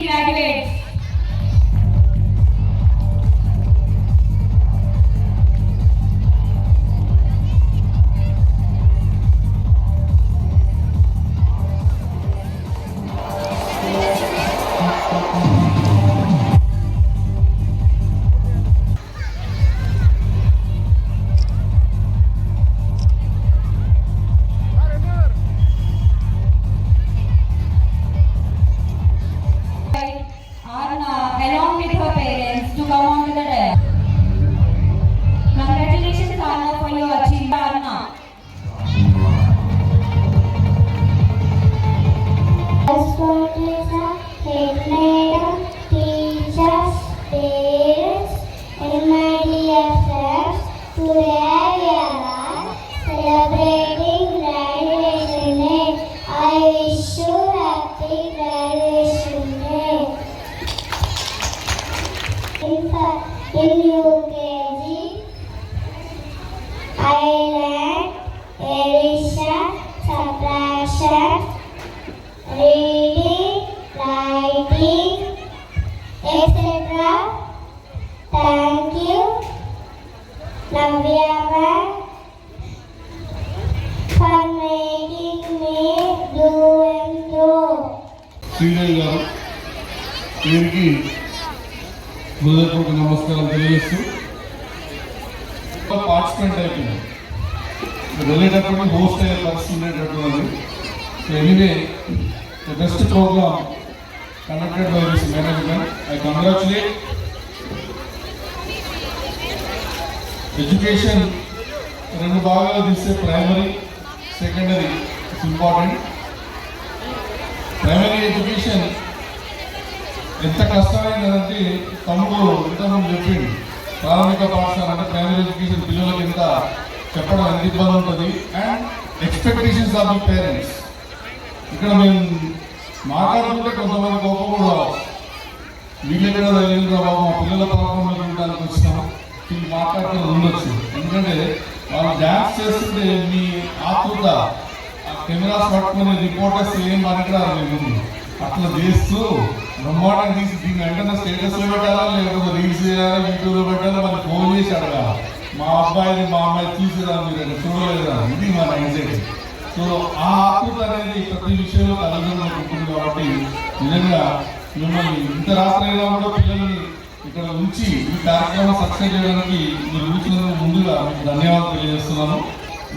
Graduates. Along with her parents to come on to the dais. Congratulations Anna for your achievement, Anna. Headmaster, teachers, parents, and my dear friends, today we are celebrating graduation day. I wish you happy graduation day. In UKG, I learned addition, subtraction, reading, writing, etc. Thank you, Navya ma'am, for making me do and do. Sridevi గారు వీరికి హృదయపూర్వక నమస్కారం తెలియజేస్తూ participant అయిపోయింది వెళ్ళేటప్పుడు host అయ్యే పరిస్థితి ఉండేటటువంటి so anyway the best program conducted by this management. I congratulate. Education రెండు భాగాలు తీస్తే primary secondary it's important. Primary education ఎంత కష్టమైనదంటే తమ్ముడు ఇంతకుముందు చెప్పింది ప్రాథమిక పాఠశాల అంటే ప్రైమరీ ఎడ్యుకేషన్ పిల్లలకి ఎంత చెప్పడం ఎంత ఇబ్బంది ఉంటుంది and expectations of the parents. ఇక్కడ మేము మాట్లాడుతుంటే కొంతమంది కోపం కూడా రావచ్చు, వీళ్ళెక్కడ వెళ్ళిరా బాబు మా పిల్లల ప్రాబ్లంలో చూడడానికి వచ్చినాం వీళ్ళు మాట్లాడుతూ ఉండొచ్చు. ఎందుకంటే వాళ్ళు డ్యాన్స్ చేస్తుంటే మీ ఆతృత కెమెరాస్ పట్టుకునే రిపోర్టర్స్ ఏం మాట్లాడారు మేము అట్లా చేస్తూ బ్రహ్మాండంగా తీసి దీన్ని వెంటనే స్టేటస్లో పెట్టాలా లేకపోతే రీల్స్ చేయాలా యూట్యూబ్లో పెట్టాలా మనకి ఫోన్ చేసి అడగా మా అబ్బాయిని మా అమ్మాయి తీసేదా మీరు చూడలేదా, ఇది మన యాంగ్జైటీ. సో ఆ ఆతృత అనేది ప్రతి విషయంలో తల్లిదండ్రులకు ఉంటుంది. కాబట్టి నిజంగా మిమ్మల్ని ఇంత రాత్రైనా కూడా పిల్లల్ని ఇక్కడ ఉంచి ఈ కార్యక్రమం సక్సెస్ చేయడానికి మీరు కూర్చున్నందుకు ముందుగా మీకు ధన్యవాదాలు తెలియజేస్తున్నాను.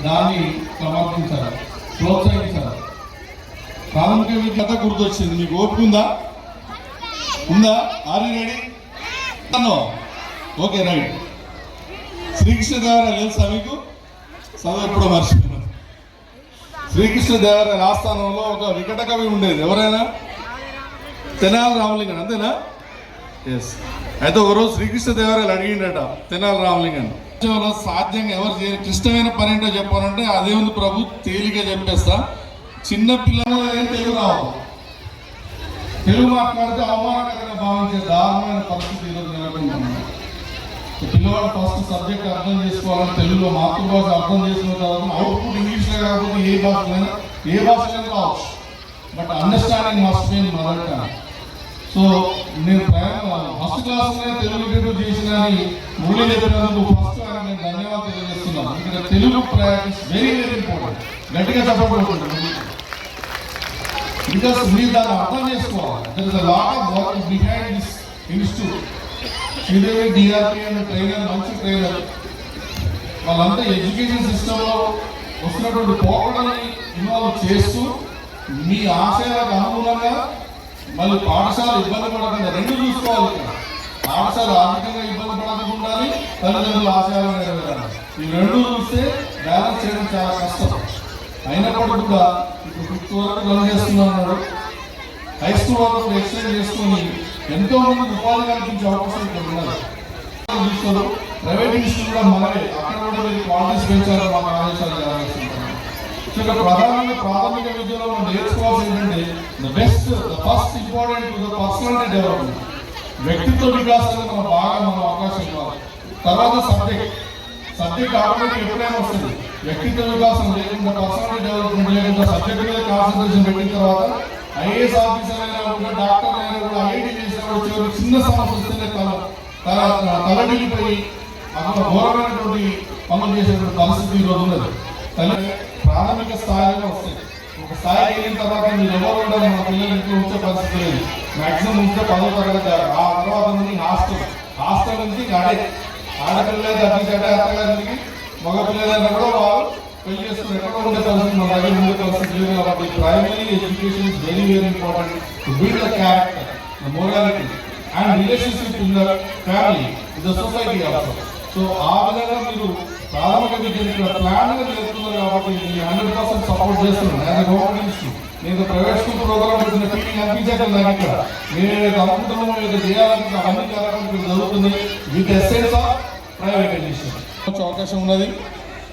దాన్ని సమర్థించాలి, ప్రోత్సహించాలి. ప్రాథమిక విద్య కథ గుర్తొచ్చింది, మీకు ఓపిక ఉందా? Are you ready? Okay right. శ్రీకృష్ణదేవరాయలు తెలుసా మీకు? చదువు ఎప్పుడో మర్చిపోయినారు. శ్రీకృష్ణదేవరాయల ఆస్థానంలో ఒక వికట కవి ఉండేది, ఎవరైనా? తెనాలి రామలింగన్, అంతేనా? ఎస్. అయితే ఒకరోజు శ్రీకృష్ణదేవరాయలు అడిగిండట తెనాలి రామలింగన్, సాధ్యంగా ఎవరు చేయని క్లిష్టమైన పని ఏంటో చెప్పాలంటే అదే ఉంది ప్రభు, తేలిగా చెప్పేస్తా. చిన్న పిల్లలు ఏం తెలుగు రావు, తెలుగు మాట్లాడితే అవమానకరంగా భావించే దారుణమైన పరిస్థితి ఈరోజు నెలకొంటుంది. పిల్లవాడు ఫస్ట్ సబ్జెక్ట్ అర్థం చేసుకోవాలని తెలుగులో మాతృభాష అర్థం చేసుకున్న తర్వాత అవుట్పుట్ ఇంగ్లీష్లో కాకపోతే ఏ భాషలైనా రావచ్చు, but understanding must be in mother tongue. So నేను ఫస్ట్ క్లాస్లోనే తెలుగు ఇంట్రడ్యూస్ చేసిన మురళి చెప్పినందుకు ఫస్ట్ నేను ధన్యవాదాలు తెలియజేస్తున్నాను. ఇక్కడ Telugu practice very very important. గట్టిగా సపోర్ట్ ఉంటుంది బికాస్ మీరు దాన్ని అర్థం చేసుకోవాలి. There is a lot of work behind this institute. Sridevi DRP and trainer, మంచి ట్రైనర్, వాళ్ళంతా ఎడ్యుకేషన్ సిస్టంలో వస్తున్నటువంటి పోకడని ఇన్వాల్వ్ చేస్తూ మీ ఆశయాలకు అనుగుణంగా మళ్ళీ పాఠశాల ఇబ్బంది పడకుండా రెండు చూసుకోవాలి. పాఠశాల ఆర్థికంగా ఇబ్బంది పడకుండా ఉండాలి, తల్లిదండ్రుల ఆశయాలు నెరవేరాలి. ఈ రెండు చూస్తే బ్యాలెన్స్ చేయడం చాలా కష్టం. అయినప్పటికీ కూడా ఇప్పుడు 5th వరకు రన్ చేస్తున్నాడు, హై స్కూల్ వరకు ఎక్స్టెండ్ చేసుకుని ఎంతో మంది ఉపాధి కల్పించే అవకాశం ఇక్కడ ఉన్నది. చూస్తారు ప్రైవేట్ ఇన్స్టిట్యూట్ కూడా మనమే, అక్కడ కూడా మీరు క్వాలిటీస్ పెంచాలని మాకు ఆదేశాలు జరగాల్సింటారు. సో ఇక్కడ ప్రధానంగా ప్రాథమిక విద్యలో మనం నేర్చుకోవాల్సి ఏంటంటే the first important to the personality development, వ్యక్తిత్వ వికాసానికి మనం అవకాశం ఇవ్వాలి. తర్వాత సబ్జెక్ట్ ఆటోమేటిక్ ఎప్పుడైనా వస్తుంది. వ్యక్తిత్వ వికాసం లేకుండా, పర్సనాలిటీ డెవలప్మెంట్ లేకుండా సబ్జెక్ట్ మీద కాన్సన్ట్రేషన్ పెట్టిన తర్వాత ఐఏఎస్ ఆఫీసర్ అయినా కూడా డాక్టర్ అయినా కూడా ఐఐటీ చేసినా కూడా చివరికి చిన్న సమస్య వస్తేనే తలడిల్లిపోయి అక్కడ ఘోరమైనటువంటి పనులు చేసేటువంటి పరిస్థితి ఈరోజు ఉన్నది. ప్రాథమిక స్థాయిలో వస్తాయి. ఒక స్థాయికి వెళ్ళిన తర్వాత మీరు ఎవరు కూడా మన పిల్లలు ఇంట్లో ఉంచే పరిస్థితి లేదు. మాక్సిమం ఉంటే 10వ తరగతి ఆ తర్వాత నుండి హాస్టల్ నుంచి ఆడపిల్లలైతే అతనికి మగ పిల్లలైనా కూడా వాళ్ళు పెళ్లి చేసుకుని ఎక్కడ ఉండే పరిస్థితి మన దగ్గర ఉండే పరిస్థితి లేదు. కాబట్టి primary education is very very important to build the character, the morality and relationship in the family, in the society also. So ఆ విధంగా మీరు ప్రాథమిక విద్య ప్లాన్గా చేస్తున్నారు కాబట్టి నేను 100% సపోర్ట్ చేస్తున్నాను. యాజ్ గవర్నమెంట్ ఇన్స్టిట్యూట్ నేను ప్రైవేట్ స్కూల్ ప్రోగ్రామ్ పెట్టిన ఫీలింగ్ అనిపించట్లేదు నాకు. ఇక్కడ నేను ఏదైతే అనుకుంటున్నామో ఏదైతే చేయాలంటే అవన్నీ కార్యక్రమాలు జరుగుతుంది విత్ ఎసెన్స్ ఆఫ్ ప్రైవేటైజేషన్ అవకాశం ఉన్నది.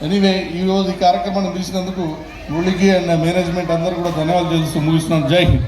ఎనీవే ఈరోజు ఈ కార్యక్రమాన్ని పిలిచినందుకు మురళికి అండ్ మేనేజ్మెంట్ అందరూ కూడా ధన్యవాదాలు తెలుస్తూ ముగిస్తున్నాను. జై హింద్.